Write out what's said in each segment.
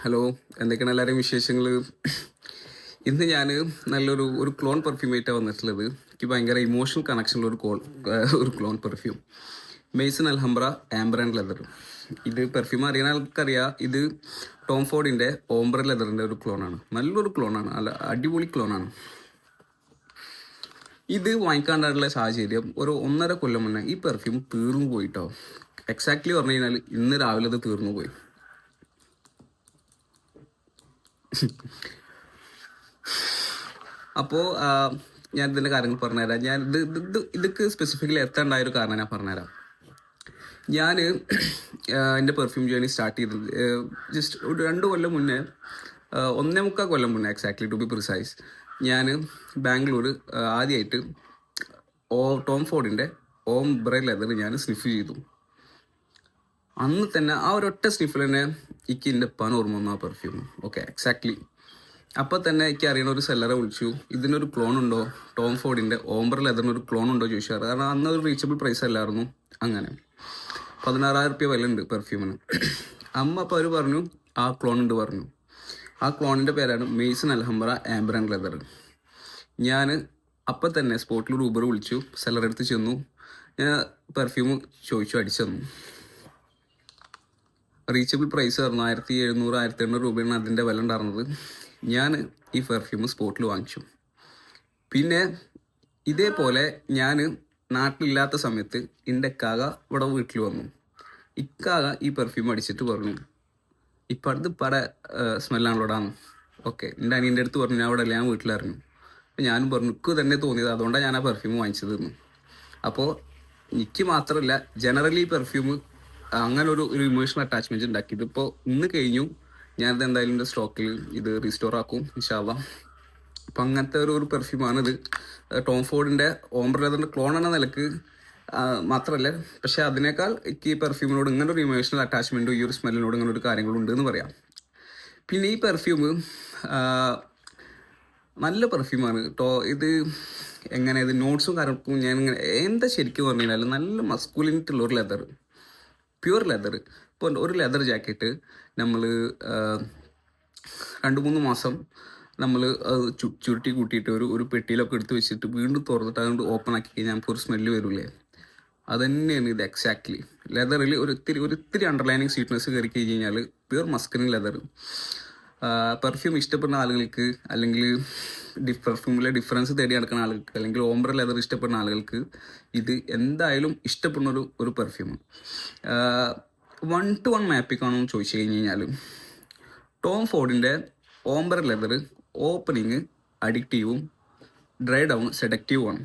Hello, എന്തൊക്കെയാണ് എല്ലാവരെയും വിശേഷങ്ങൾ? ഇന്ന് ഞാൻ നല്ലൊരു ക്ലോൺ പെർഫ്യൂമായിട്ടാണ് വന്നിട്ടുള്ളത്. എനിക്ക് ഭയങ്കര ഇമോഷണൽ കണക്ഷനുള്ള ഒരു clone perfume. Maison Alhambra amber and leather. ഇത് പെർഫ്യൂം അറിയുന്ന ആൾക്കറിയാം. ഇത് ടോം ഫോർഡിൻ്റെ ഓംബ്ര ലെതറിൻ്റെ ഒരു ക്ലോണാണ്. നല്ലൊരു ക്ലോണാണ്, നല്ല അടിപൊളി ക്ലോണാണ്. ഇത് വാങ്ങിക്കാണ്ടുള്ള സാഹചര്യം ഒരു 1.5 കൊല്ലം മുന്നേ ഈ പെർഫ്യൂം തീർന്നു പോയിട്ടോ. എക്സാക്ട്ലി പറഞ്ഞു കഴിഞ്ഞാൽ ഇന്ന് രാവിലെ അത് തീർന്നു പോയി. അപ്പോൾ ഞാൻ ഇതിൻ്റെ കാര്യങ്ങൾ പറഞ്ഞുതരാം. ഞാൻ ഇതൊക്കെ സ്പെസിഫിക്കലി എത്താണ്ടായ ഒരു കാരണം ഞാൻ പറഞ്ഞുതരാം. ഞാൻ എൻ്റെ പെർഫ്യൂം ജേണി സ്റ്റാർട്ട് ചെയ്തത് ജസ്റ്റ് ഒരു 2 കൊല്ലം മുന്നേ, 1.25 കൊല്ലം മുന്നേ എക്സാക്ട്ലി ടു ബി പ്രിസൈസ്. ഞാൻ ബാംഗ്ലൂർ ആദ്യമായിട്ട് ടോം ഫോർഡിൻ്റെ ഓംബ്ര ലെതർ ഞാൻ സ്നിഫ് ചെയ്തു. അന്ന് തന്നെ ആ ഒരൊറ്റ സ്നിഫിൽ തന്നെ എനിക്ക് എൻ്റെ ഓർമ്മ വന്നു ആ പെർഫ്യൂം. Okay, exactly. അപ്പോൾ തന്നെ എനിക്ക് അറിയണ ഒരു സെല്ലറെ വിളിച്ചു. ഇതിനൊരു ക്ലോൺ ഉണ്ടോ, ടോം ഫോർഡിൻ്റെ ഓംബ്ര ലെതറിനൊരു ക്ലോൺ ഉണ്ടോ ചോദിച്ചാറ്. കാരണം അന്ന് ഒരു റീച്ചബിൾ പ്രൈസ് അല്ലായിരുന്നു. അങ്ങനെ 16,000 വില ഉണ്ട് പെർഫ്യൂമിന്. അപ്പോൾ അവർ പറഞ്ഞു ആ ക്ലോൺ ഉണ്ട് പറഞ്ഞു. ആ ക്ലോണിൻ്റെ പേരാണ് Mason Alhambra amber and leather. ഞാൻ അപ്പം തന്നെ സ്പോട്ടിൽ ഒരു ഊബർ വിളിച്ചു, സെല്ലറെ അടുത്ത് ചെന്നു. ഞാൻ പെർഫ്യൂം ചോദിച്ചു, അടിച്ചു തന്നു. റീച്ചബിൾ പ്രൈസ് ആയിരുന്നു 1,700 1,800 രൂപയാണ് അതിൻ്റെ വില ഉണ്ടായിരുന്നത്. ഞാൻ ഈ പെർഫ്യൂം സ്പോട്ടിൽ വാങ്ങിച്ചു. പിന്നെ ഇതേപോലെ ഞാൻ നാട്ടിലില്ലാത്ത സമയത്ത് എൻ്റെ ഇക്കാക ഇവിടെ വീട്ടിൽ വന്നു. ഇക്കാക ഈ പെർഫ്യൂം അടിച്ചിട്ട് പറഞ്ഞു, ഇപ്പം അടുത്ത് പട സ്മെല്ലാണല്ലോടാന്ന്. ഓക്കെ, എൻ്റെ അനിയൻ്റെ അടുത്ത് പറഞ്ഞു, ഞാൻ അവിടെ അല്ല, ഞാൻ വീട്ടിലറിഞ്ഞു. അപ്പം ഞാനും പറഞ്ഞു, എനിക്ക് തന്നെ തോന്നിയത്, അതുകൊണ്ടാണ് ഞാൻ ആ പെർഫ്യൂം വാങ്ങിച്ചതെന്ന്. അപ്പോൾ എനിക്ക് മാത്രമല്ല, ജനറലി പെർഫ്യൂം അങ്ങനെ ഒരു ഇമോഷണൽ അറ്റാച്ച്മെൻറ്റ് ഉണ്ടാക്കി. ഇതിപ്പോൾ ഇന്ന് കഴിഞ്ഞു. ഞാനിത് എന്തായാലും എൻ്റെ സ്റ്റോക്കിൽ ഇത് റീസ്റ്റോർ ആക്കും ഇൻഷാ അല്ലാ. അപ്പം അങ്ങനത്തെ ഒരു പെർഫ്യൂമാണിത്. ടോം ഫോർഡിൻ്റെ ഓംബ്ര ലെതറിൻ്റെ ക്ലോൺ എന്ന നിലക്ക് മാത്രമല്ല, പക്ഷെ അതിനേക്കാൾ എനിക്ക് ഈ പെർഫ്യൂമിനോട് ഇങ്ങനെ ഒരു ഇമോഷണൽ അറ്റാച്ച്മെൻറ്റും ഈ ഒരു സ്മെല്ലിനോട് ഇങ്ങനെ ഒരു കാര്യങ്ങളുണ്ട് എന്ന് പറയാം. പിന്നെ ഈ പെർഫ്യൂം നല്ല പെർഫ്യൂമാണ് കേട്ടോ. ഇത് എങ്ങനെ, ഇത് നോട്ട്സും കാര്യങ്ങൾക്കും ഞാൻ ഇങ്ങനെ എന്താ ശരിക്കും പറഞ്ഞു കഴിഞ്ഞാൽ നല്ല മസ്കുലിനിറ്റി ഉള്ള ഒരു ലെതർ, പ്യുവർ ലെതർ. ഇപ്പോൾ ഒരു ലെതർ ജാക്കറ്റ് നമ്മൾ 2-3 മാസം നമ്മൾ അത് ചുരുട്ടി കൂട്ടിയിട്ട് ഒരു പെട്ടിയിലൊക്കെ എടുത്ത് വെച്ചിട്ട് വീണ്ടും തുറന്നിട്ട് അതുകൊണ്ട് ഓപ്പൺ ആക്കി കഴിഞ്ഞാൽ നമുക്കൊരു സ്മെല്ല് വരില്ലേ, അതുതന്നെയാണ് ഇത് എക്സാക്ട്ലി. ലെതറിൽ ഒരിത്തിരി അണ്ടർലൈനിങ് സ്വീറ്റ്നെസ് കയറി കഴിഞ്ഞാൽ പ്യുവർ മസ്കിൻ ലെതർ. പെർഫ്യൂം ഇഷ്ടപ്പെടുന്ന ആളുകൾക്ക്, അല്ലെങ്കിൽ പെർഫ്യൂമിലെ ഡിഫറൻസ് തേടി നടക്കുന്ന ആളുകൾക്ക്, അല്ലെങ്കിൽ ഓംബ്ര ലെതർ ഇഷ്ടപ്പെടുന്ന ആളുകൾക്ക് ഇത് എന്തായാലും ഇഷ്ടപ്പെടുന്ന ഒരു പെർഫ്യൂം. 1-to-1 മാപ്പിംഗ് ആണോ എന്ന് ചോദിച്ചു കഴിഞ്ഞാൽ, ടോം ഫോർഡിൻ്റെ ഓംബ്ര ലെതർ ഓപ്പണിങ് അഡിക്റ്റീവും ഡ്രൈ ഡൗൺ സെഡക്റ്റീവുമാണ്.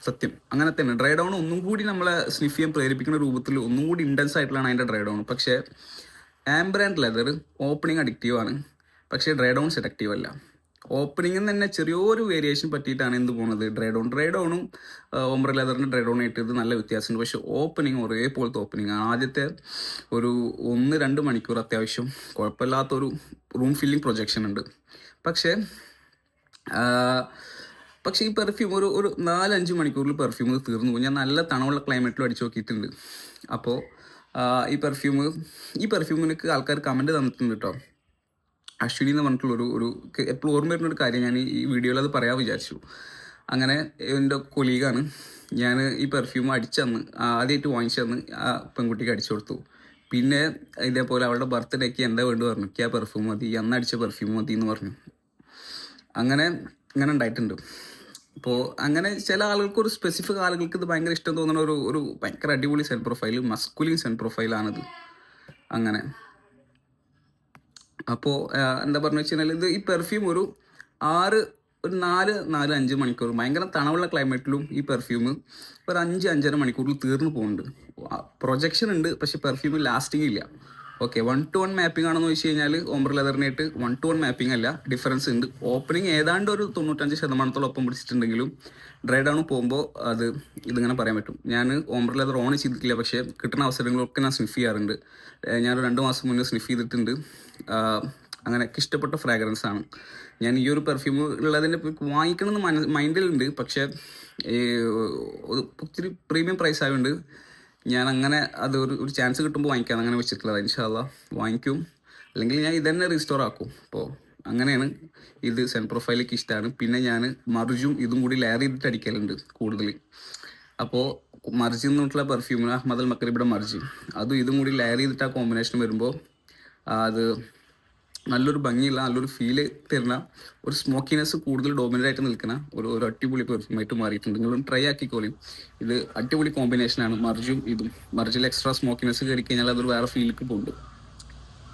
സത്യം അങ്ങനെ തന്നെ. ഡ്രൈ ഡൗൺ ഒന്നും കൂടി നമ്മളെ സ്നിഫ് ചെയ്യാൻ പ്രേരിപ്പിക്കുന്ന രൂപത്തിൽ ഒന്നും കൂടി ഇൻറ്റൻസ് ആയിട്ടുള്ളതാണ് അതിൻ്റെ ഡ്രൈ ഡൗൺ. പക്ഷേ ആംബർ ആൻഡ് ലെതർ ഓപ്പണിങ് അഡിക്റ്റീവാണ്, പക്ഷേ ഡ്രൈ ഡൗൺ സെഡക്റ്റീവ് അല്ല. ഓപ്പണിങ്ങിൽ തന്നെ ചെറിയൊരു വേരിയേഷൻ പറ്റിയിട്ടാണ് എന്ത് പോകുന്നത്, ഡ്രൈ ഡൗണും ഓംബ്ര ലെതറിൻ്റെ ഡ്രൈ ഡൗൺ ആയിട്ട് ഇത് നല്ല വ്യത്യാസമുണ്ട്. പക്ഷേ ഓപ്പണിങ് ഒരേപോലത്തെ ഓപ്പണിങ്. ആദ്യത്തെ ഒരു 1-2 മണിക്കൂർ അത്യാവശ്യം കുഴപ്പമില്ലാത്തൊരു റൂം ഫില്ലിംഗ് പ്രൊജക്ഷൻ ഉണ്ട്. പക്ഷേ ഈ പെർഫ്യൂം ഒരു 4-5 മണിക്കൂറിൽ പെർഫ്യൂം തീർന്നു പോകും. ഞാൻ നല്ല തണുള്ള ക്ലൈമറ്റിലും അടിച്ചു നോക്കിയിട്ടുണ്ട്. അപ്പോൾ ഈ പെർഫ്യൂമിനൊക്കെ ആൾക്കാർ കമൻറ്റ് തന്നിട്ടുണ്ട് കേട്ടോ. അശ്വിനി എന്ന് പറഞ്ഞിട്ടുള്ളൊരു എപ്പോഴും ഓർമ്മ വരുന്നൊരു കാര്യം ഞാൻ ഈ വീഡിയോയിൽ അത് പറയാൻ വിചാരിച്ചു. അങ്ങനെ എൻ്റെ കൊലീഗാണ്. ഞാൻ ഈ പെർഫ്യൂം അടിച്ചന്ന് ആദ്യമായിട്ട് വാങ്ങിച്ചന്ന് ആ പെൺകുട്ടിക്ക് അടിച്ചു കൊടുത്തു. പിന്നെ ഇതേപോലെ അവളുടെ ബർത്ത്ഡേക്ക് എന്താ വേണ്ടി പറഞ്ഞു, എനിക്ക് ആ പെർഫ്യൂം മതി, അന്ന് അടിച്ച പെർഫ്യൂം മതി എന്ന് പറഞ്ഞു. അങ്ങനെ ഉണ്ടായിട്ടുണ്ട്. അപ്പോൾ അങ്ങനെ ചില ആളുകൾക്ക്, ഒരു സ്പെസിഫിക് ആളുകൾക്ക് ഇത് ഭയങ്കര ഇഷ്ടം തോന്നുന്ന ഒരു ഭയങ്കര അടിപൊളി സെൻ പ്രൊഫൈൽ, മസ്കുലിൻ സെൻ പ്രൊഫൈലാണിത്. അങ്ങനെ അപ്പോൾ എന്താ പറഞ്ഞു വെച്ച് കഴിഞ്ഞാൽ, ഇത് ഈ പെർഫ്യൂം ഒരു 4-5 മണിക്കൂർ ഭയങ്കര തണുള്ള ക്ലൈമറ്റിലും ഈ പെർഫ്യൂം ഒരു 5-5.5 മണിക്കൂറിൽ തീർന്നു പോകുന്നുണ്ട്. പ്രൊജക്ഷൻ ഉണ്ട്, പക്ഷെ പെർഫ്യൂം ലാസ്റ്റിംഗ് ഇല്ല. ഓക്കെ, 1-to-1 മാപ്പിംഗ് ആണെന്ന് ചോദിച്ചു കഴിഞ്ഞാൽ ഓംബ്ര ലെതറിനായിട്ട് 1-to-1 മാപ്പിംഗ് അല്ല, ഡിഫറൻസ് ഉണ്ട്. ഓപ്പണിങ് ഏതാണ്ട് ഒരു 95% ഒപ്പം പിടിച്ചിട്ടുണ്ടെങ്കിലും ഡ്രൈ ഡൗൺ പോകുമ്പോൾ ഇതിങ്ങനെ പറയാൻ പറ്റും. ഞാൻ ഓംബ്ര ലെതർ ഓൺ ചെയ്തിട്ടില്ല, പക്ഷേ കിട്ടുന്ന അവസരങ്ങളൊക്കെ ഞാൻ സ്നിഫ് ചെയ്യാറുണ്ട്. ഞാനൊരു 2 മാസം മുന്നേ സ്നിഫ് ചെയ്തിട്ടുണ്ട്. അങ്ങനെ ഇഷ്ടപ്പെട്ട ഫ്രാഗ്രൻസ് ആണ്. ഞാൻ ഈ ഒരു പെർഫ്യൂം ഉള്ളതിൻ്റെ വാങ്ങിക്കണമെന്ന് മൈൻഡിലുണ്ട്, പക്ഷേ ഒത്തിരി പ്രീമിയം പ്രൈസ് ആയതുകൊണ്ട് ഞാൻ അങ്ങനെ ഒരു ചാൻസ് കിട്ടുമ്പോൾ വാങ്ങിക്കാം അങ്ങനെ വെച്ചിട്ടുള്ളത്. ഇൻഷാ അല്ലാ വാങ്ങിക്കും. അല്ലെങ്കിൽ ഞാൻ ഇതന്നെ റീസ്റ്റോർ ആക്കും. അപ്പോൾ അങ്ങനെയാണ്. ഇത് സെൻ പ്രൊഫൈലേക്ക് ഇഷ്ടമാണ്. പിന്നെ ഞാൻ മർജും ഇതും കൂടി ലെയർ ചെയ്തിട്ട് അടിക്കലുണ്ട് കൂടുതൽ. അപ്പോൾ മർജ് എന്നിട്ടുള്ള പെർഫ്യൂമിന് അഹമ്മദ് അൽ മക്രിബിയുടെ മർജ് അതും ഇതും കൂടി ലെയർ ചെയ്തിട്ട് ആ കോമ്പിനേഷൻ വരുമ്പോൾ അത് നല്ലൊരു ഭംഗിയുള്ള നല്ലൊരു ഫീല് തരുന്ന ഒരു സ്മോക്കിനെസ് കൂടുതൽ ഡോമിനൻ്റ് ആയിട്ട് നിൽക്കുന്ന ഒരു അടിപൊളി പെർഫ്യൂമായിട്ട് മാറിയിട്ടുണ്ട്. നിങ്ങളും ട്രൈ ആക്കിക്കോളും. ഇത് അടിപൊളി കോമ്പിനേഷനാണ് മർജും ഇതും. മർജിൽ എക്സ്ട്രാ സ്മോക്കിനെസ് കയറി കഴിഞ്ഞാൽ അതൊരു വേറെ ഫീലിലേക്ക് പോകുന്നുണ്ട്.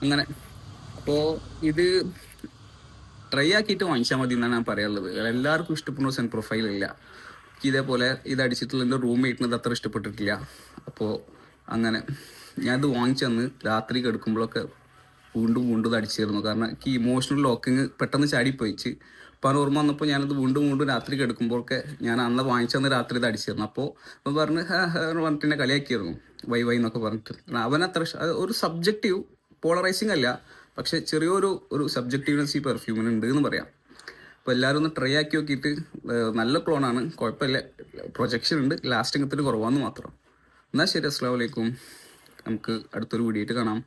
അങ്ങനെ അപ്പോൾ ഇത് ട്രൈ ആക്കിയിട്ട് വാങ്ങിച്ചാൽ മതി എന്നാണ് ഞാൻ പറയാനുള്ളത്. എല്ലാവർക്കും ഇഷ്ടപ്പെടുന്ന സെൻ പ്രൊഫൈലില്ല. ഇതേപോലെ ഇത് അടിച്ചിട്ടുള്ള എൻ്റെ റൂംമേറ്റിന് ഇത് അത്ര ഇഷ്ടപ്പെട്ടിട്ടില്ല. അപ്പോൾ അങ്ങനെ ഞാനിത് വാങ്ങിച്ചന്ന് രാത്രി കിടക്കുമ്പോഴൊക്കെ വീണ്ടും ഇത് അടിച്ചിരുന്നു. കാരണം എനിക്ക് ഇമോഷണൽ ലോക്കിങ് പെട്ടെന്ന് ചാടിപ്പോയിച്ച്. അപ്പോൾ അത് ഓർമ്മ വന്നപ്പോൾ ഞാനത് വീണ്ടും രാത്രി കിടക്കുമ്പോഴൊക്കെ ഞാൻ അന്ന് വാങ്ങിച്ചന്ന് രാത്രി ഇത് അടിച്ചിരുന്നു. അപ്പോൾ പറഞ്ഞ് പറഞ്ഞിട്ട് എന്നെ കളിയാക്കിയിരുന്നു വൈ എന്നൊക്കെ പറഞ്ഞിട്ട്. അവനത്ര ഒരു സബ്ജക്റ്റീവ് പോളറൈസിങ് അല്ല, പക്ഷെ ചെറിയൊരു സബ്ജക്റ്റീവ്നെസ് ഈ പെർഫ്യൂമിനുണ്ട് എന്ന് പറയാം. അപ്പോൾ എല്ലാവരും ഒന്ന് ട്രൈ ആക്കി നോക്കിയിട്ട് നല്ല ക്ലോണാണ്, കുഴപ്പമില്ല, പ്രൊജക്ഷൻ ഉണ്ട്, ലാസ്റ്റിംഗ് ഇത്തിരി കുറവാന്ന് മാത്രം. എന്നാൽ ശരി, അസ്സലാമു അലൈക്കും. നമുക്ക് അടുത്തൊരു വീഡിയോ ആയിട്ട് കാണാം.